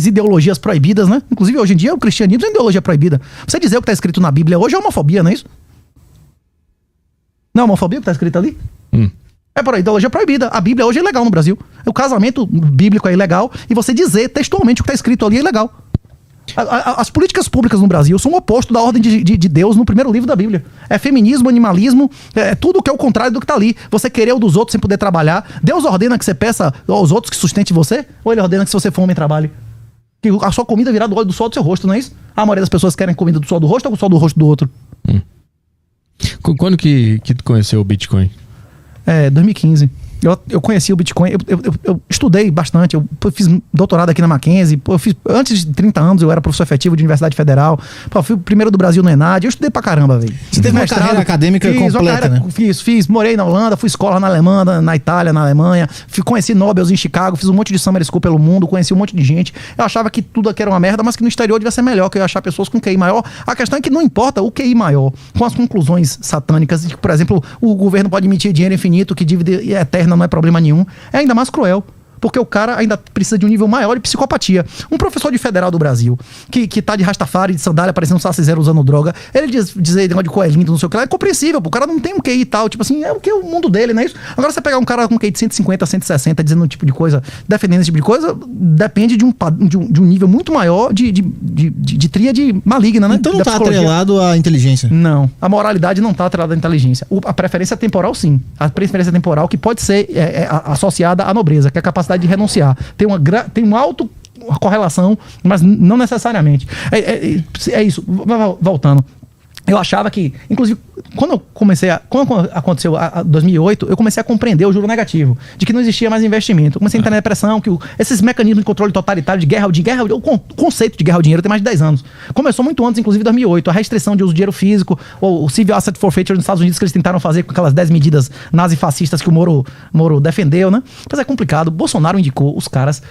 ideologias proibidas, né? Inclusive, hoje em dia, o cristianismo é uma ideologia proibida. Você dizer o que está escrito na Bíblia hoje é homofobia, não é isso? Não é homofobia o que está escrito ali? É por ideologia proibida. A Bíblia hoje é ilegal no Brasil. O casamento bíblico é ilegal e você dizer textualmente o que está escrito ali é ilegal. As políticas públicas no Brasil são o oposto da ordem de Deus no primeiro livro da Bíblia. É feminismo, animalismo, é tudo que é o contrário do que está ali. Você querer o dos outros sem poder trabalhar. Deus ordena que você peça aos outros que sustente você? Ou ele ordena que se você for homem, trabalhe? Que a sua comida virá do óleo do sol do seu rosto, não é isso? A maioria das pessoas querem comida do sol do rosto ou do sol do rosto do outro? Quando que tu conheceu o Bitcoin? 2015. Eu conheci o Bitcoin, eu estudei bastante, eu fiz doutorado aqui na Mackenzie, antes de 30 anos eu era professor efetivo de Universidade Federal, fui o primeiro do Brasil no ENAD, eu estudei pra caramba, velho. Você teve uma carreira acadêmica completa, né? Fiz, morei na Holanda, fui escola na Alemanha, na Itália, na Alemanha, conheci Nobels em Chicago, fiz um monte de Summer School pelo mundo, conheci um monte de gente, eu achava que tudo aqui era uma merda, mas que no exterior devia ser melhor, que eu ia achar pessoas com QI maior. A questão é que não importa o QI maior, com as conclusões satânicas, de que, por exemplo, o governo pode emitir dinheiro infinito, que dívida eterna não é problema nenhum, é ainda mais cruel. Porque o cara ainda precisa de um nível maior de psicopatia. Um professor de federal do Brasil, que tá de Rastafari, de sandália, parecendo um Saci-Zero usando droga, ele dizer de cor é lindo, não sei o que lá, é compreensível. O cara não tem um QI e tal, tipo assim, é o que é o mundo dele, não é isso? Agora você pegar um cara com QI de 150, 160, dizendo um tipo de coisa, defendendo esse tipo de coisa, depende de um nível muito maior de tríade maligna, né? Então não tá atrelado à inteligência. Não. A moralidade não tá atrelada à inteligência. A preferência temporal, sim. A preferência temporal que pode ser associada à nobreza, que é a capacidade de renunciar. Tem uma alta correlação, mas não necessariamente. É isso. Voltando. Eu achava que, inclusive, quando aconteceu em 2008, eu comecei a compreender o juro negativo, de que não existia mais investimento. Eu comecei a entrar na depressão, que esses mecanismos de controle totalitário, de guerra, o conceito de guerra ao dinheiro tem mais de 10 anos. Começou muito antes, inclusive, em 2008. A restrição de uso de dinheiro físico, ou o Civil Asset Forfeiture nos Estados Unidos, que eles tentaram fazer com aquelas 10 medidas nazifascistas que o Moro defendeu, né? Mas é complicado. Bolsonaro indicou os caras.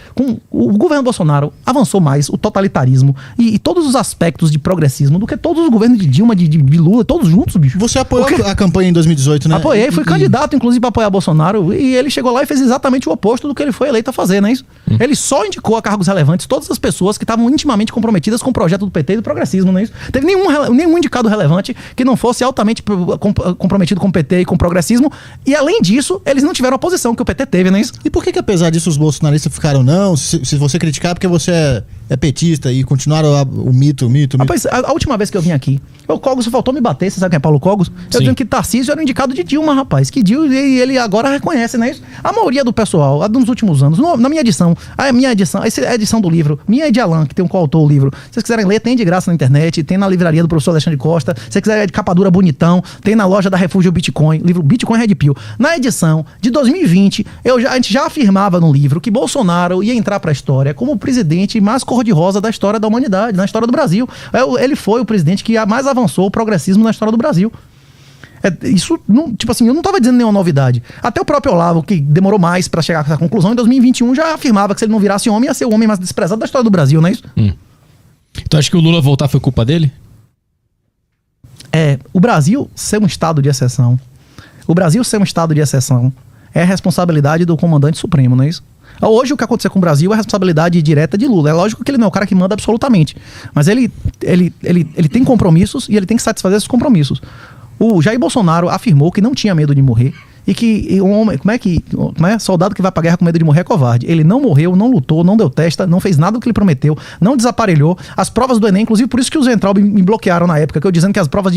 O governo Bolsonaro avançou mais o totalitarismo e todos os aspectos de progressismo do que todos os governos de Dilma, de Lula, todos juntos, bicho. Você apoiou a campanha em 2018, né? Apoiei, fui candidato, inclusive, para apoiar Bolsonaro, e ele chegou lá e fez exatamente o oposto do que ele foi eleito a fazer, não é isso? Ele só indicou a cargos relevantes todas as pessoas que estavam intimamente comprometidas com o projeto do PT e do progressismo, não é isso? Teve nenhum indicado relevante que não fosse altamente comprometido com o PT e com o progressismo, e além disso, eles não tiveram a posição que o PT teve, não é isso? E por que apesar disso os bolsonaristas ficaram não? Se você criticar é porque você é petista e continuaram o mito. Rapaz, a última vez que eu vim aqui, o Cogos faltou me bater, você sabe quem é Paulo Cogos? Eu dizendo que Tarcísio era o indicado de Dilma, rapaz. Que Dilma, ele agora reconhece, não é isso? A maioria do pessoal, nos últimos anos, na minha edição, essa é a edição do livro, minha é de Alan, que tem um coautor o livro. Se vocês quiserem ler, tem de graça na internet, tem na livraria do professor Alexandre Costa. Se você quiser de capa dura bonitão, tem na loja da Refúgio Bitcoin, livro Bitcoin Red Pill. Na edição de 2020, a gente já afirmava no livro que Bolsonaro ia entrar pra história como o presidente mais cor-de-rosa da história da humanidade, na história do Brasil. Ele foi o presidente que mais avançou o progressismo na história do Brasil. Isso, não, tipo assim, eu não estava dizendo nenhuma novidade. Até o próprio Olavo, que demorou mais para chegar a essa conclusão, em 2021 já afirmava que se ele não virasse homem, ia ser o homem mais desprezado da história do Brasil, não é isso? Então acha que o Lula voltar foi culpa dele? O Brasil ser um estado de exceção. O Brasil ser um estado de exceção é responsabilidade do comandante supremo, não é isso? Hoje o que aconteceu com o Brasil é responsabilidade direta de Lula. É lógico que ele não é o cara que manda absolutamente, mas ele tem compromissos e ele tem que satisfazer esses compromissos. O Jair Bolsonaro afirmou que não tinha medo de morrer e que um homem, soldado que vai pra guerra com medo de morrer é covarde. Ele não morreu, não lutou, não deu testa, não fez nada do que ele prometeu, não desaparelhou. As provas do Enem, inclusive por isso que os Ventral me bloquearam na época, que eu dizendo que as provas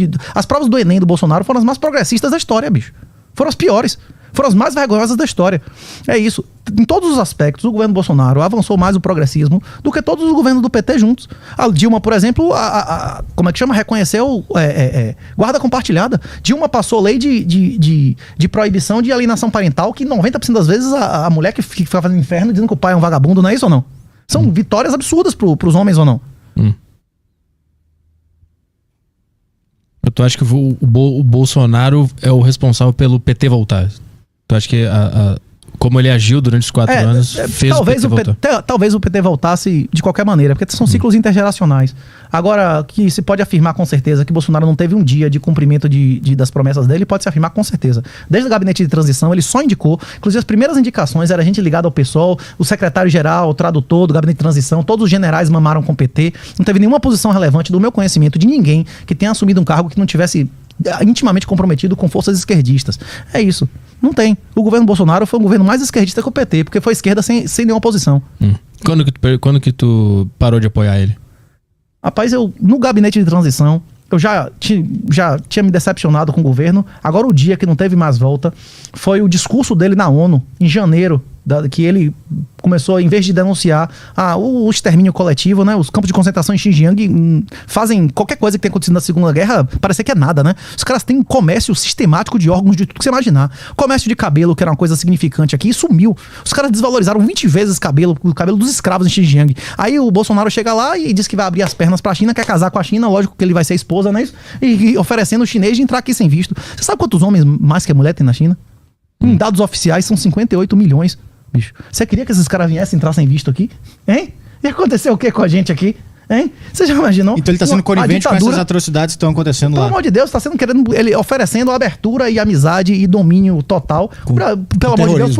do Enem do Bolsonaro foram as mais progressistas da história, bicho. Foram as piores. Foram as mais vergonhosas da história. É isso. Em todos os aspectos, o governo Bolsonaro avançou mais o progressismo do que todos os governos do PT juntos. A Dilma, por exemplo, como é que chama? Reconheceu guarda compartilhada. Dilma passou lei de proibição de alienação parental, que 90% das vezes a mulher que fica fazendo inferno dizendo que o pai é um vagabundo, não é isso ou não? São vitórias absurdas pros homens ou não? Tu acha que o Bolsonaro é o responsável pelo PT voltar? Tu acha que como ele agiu durante os 4 anos, fez talvez o PT voltar. talvez o PT voltasse de qualquer maneira, porque são ciclos intergeracionais. Agora, que se pode afirmar com certeza que Bolsonaro não teve um dia de cumprimento das promessas dele, pode se afirmar com certeza. Desde o gabinete de transição, ele só indicou, inclusive as primeiras indicações era gente ligada ao PSOL, o secretário-geral, o tradutor do gabinete de transição, todos os generais mamaram com o PT, não teve nenhuma posição relevante do meu conhecimento de ninguém que tenha assumido um cargo que não tivesse intimamente comprometido com forças esquerdistas. É isso. Não tem. O governo Bolsonaro foi um governo mais esquerdista que o PT, porque foi esquerda sem nenhuma oposição. Quando que tu parou de apoiar ele? Rapaz, no gabinete de transição, eu já tinha me decepcionado com o governo. Agora o dia que não teve mais volta foi o discurso dele na ONU, em janeiro, que ele começou, em vez de denunciar o extermínio coletivo, né? Os campos de concentração em Xinjiang fazem qualquer coisa que tenha acontecido na Segunda Guerra parecer que é nada, né? Os caras têm um comércio sistemático de órgãos de tudo que você imaginar. Comércio de cabelo, que era uma coisa significante aqui, sumiu. Os caras desvalorizaram 20 vezes o cabelo dos escravos em Xinjiang. Aí o Bolsonaro chega lá e diz que vai abrir as pernas pra China, quer casar com a China, lógico que ele vai ser esposa, né? E oferecendo o chinês de entrar aqui sem visto. Você sabe quantos homens mais que a mulher tem na China? Em dados oficiais são 58 milhões. Bicho, você queria que esses caras viessem entrar sem visto aqui? Hein? E aconteceu o que com a gente aqui? Hein? Você já imaginou? Então ele tá sendo conivente com essas atrocidades que estão acontecendo lá. Pelo amor de Deus, tá sendo querendo ele oferecendo abertura e amizade e domínio total pelo amor de Deus,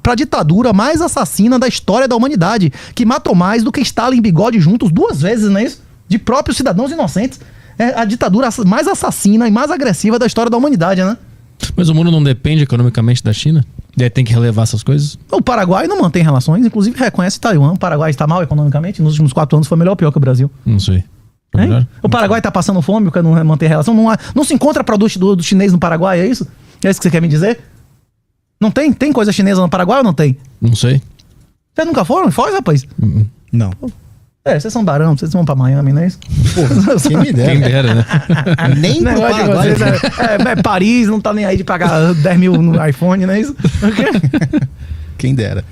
pra ditadura mais assassina da história da humanidade, que matou mais do que Stalin e Bigode juntos 2 vezes, não é isso? De próprios cidadãos inocentes. É a ditadura mais assassina e mais agressiva da história da humanidade, né? Mas o mundo não depende economicamente da China? E aí tem que relevar essas coisas? O Paraguai não mantém relações, inclusive reconhece Taiwan. O Paraguai está mal economicamente, nos últimos 4 anos foi melhor ou pior que o Brasil? Não sei. O Paraguai está passando fome porque não mantém relação? Não se encontra produto do chinês no Paraguai, é isso? É isso que você quer me dizer? Não tem? Tem coisa chinesa no Paraguai ou não tem? Não sei. Vocês nunca foram em Foz, rapaz? Não. Vocês são barão, vocês vão pra Miami, não é isso? Pô, quem me dera. Quem dera, né? Nem pro Paraguai. Paris não tá nem aí de pagar 10 mil no iPhone, não é isso? Quem dera.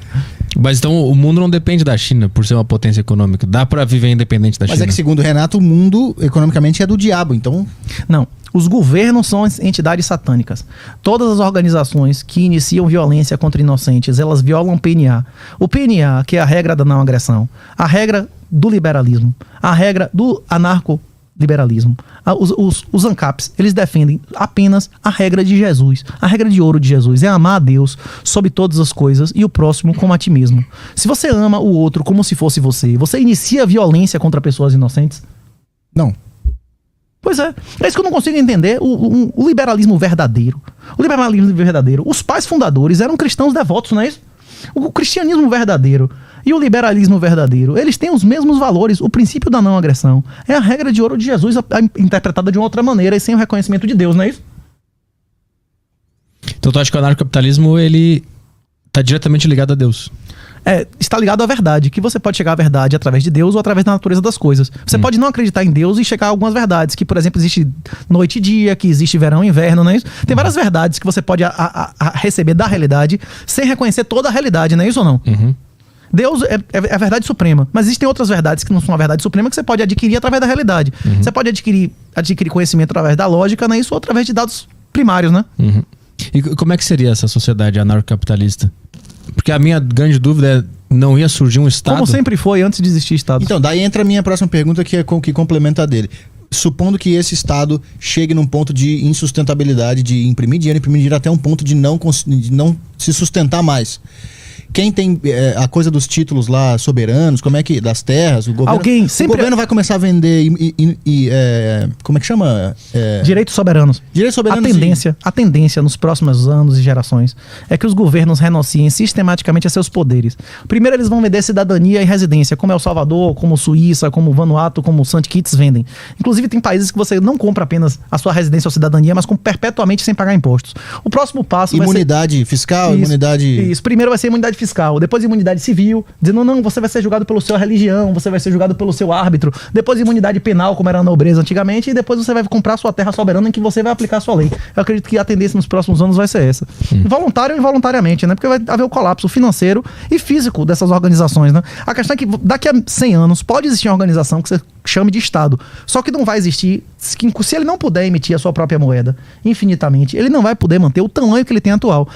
Mas então o mundo não depende da China por ser uma potência econômica. Dá pra viver independente da China. Mas é que segundo o Renato, o mundo economicamente é do diabo, então... Não. Os governos são entidades satânicas. Todas as organizações que iniciam violência contra inocentes, elas violam o PNA. O PNA, que é a regra da não agressão, a regra do liberalismo, a regra do anarco-liberalismo. Os ANCAPs, eles defendem apenas a regra de Jesus. A regra de ouro de Jesus é amar a Deus sobre todas as coisas e o próximo como a ti mesmo. Se você ama o outro como se fosse você inicia violência contra pessoas inocentes? Não. Pois é. É isso que eu não consigo entender. O liberalismo verdadeiro. O liberalismo verdadeiro. Os pais fundadores eram cristãos devotos, não é isso? O cristianismo verdadeiro e o liberalismo verdadeiro, eles têm os mesmos valores. O princípio da não agressão é a regra de ouro de Jesus interpretada de uma outra maneira e sem o reconhecimento de Deus, não é isso? Então tu acha que o anarcocapitalismo, ele tá diretamente ligado a Deus? Está ligado à verdade, que você pode chegar à verdade através de Deus ou através da natureza das coisas. Você pode não acreditar em Deus e chegar a algumas verdades, que, por exemplo, existe noite e dia, que existe verão e inverno, não é isso? Tem várias verdades que você pode receber da realidade sem reconhecer toda a realidade, não é isso ou não? Deus é a verdade suprema, mas existem outras verdades que não são a verdade suprema que você pode adquirir através da realidade. Você pode adquirir conhecimento através da lógica, não é isso? Ou através de dados primários, né? E como é que seria essa sociedade anarcocapitalista? Porque a minha grande dúvida é, não ia surgir um Estado? Como sempre foi antes de existir Estado. Então, daí entra a minha próxima pergunta, que complementa a dele. Supondo que esse Estado chegue num ponto de insustentabilidade, de imprimir dinheiro até um ponto de não se sustentar mais. Quem tem a coisa dos títulos lá soberanos, como é que das terras, o governo vai começar a vender como é que chama? Direitos soberanos. Direitos soberanos. A tendência nos próximos anos e gerações é que os governos renunciem sistematicamente a seus poderes. Primeiro eles vão vender cidadania e residência, como El Salvador, como Suíça, como Vanuatu, como St. Kitts vendem. Inclusive tem países que você não compra apenas a sua residência ou cidadania, mas compra perpetuamente sem pagar impostos. O próximo passo imunidade fiscal, imunidade... Isso, primeiro vai ser imunidade fiscal, depois imunidade civil, dizendo não, você vai ser julgado pela sua religião, você vai ser julgado pelo seu árbitro, depois imunidade penal, como era na nobreza antigamente, e depois você vai comprar sua terra soberana em que você vai aplicar sua lei. Eu acredito que a tendência nos próximos anos vai ser essa. Voluntário e involuntariamente, né? Porque vai haver o colapso financeiro e físico dessas organizações, né? A questão é que daqui a 100 anos pode existir uma organização que você chame de Estado, só que não vai existir, se ele não puder emitir a sua própria moeda infinitamente, ele não vai poder manter o tamanho que ele tem atual.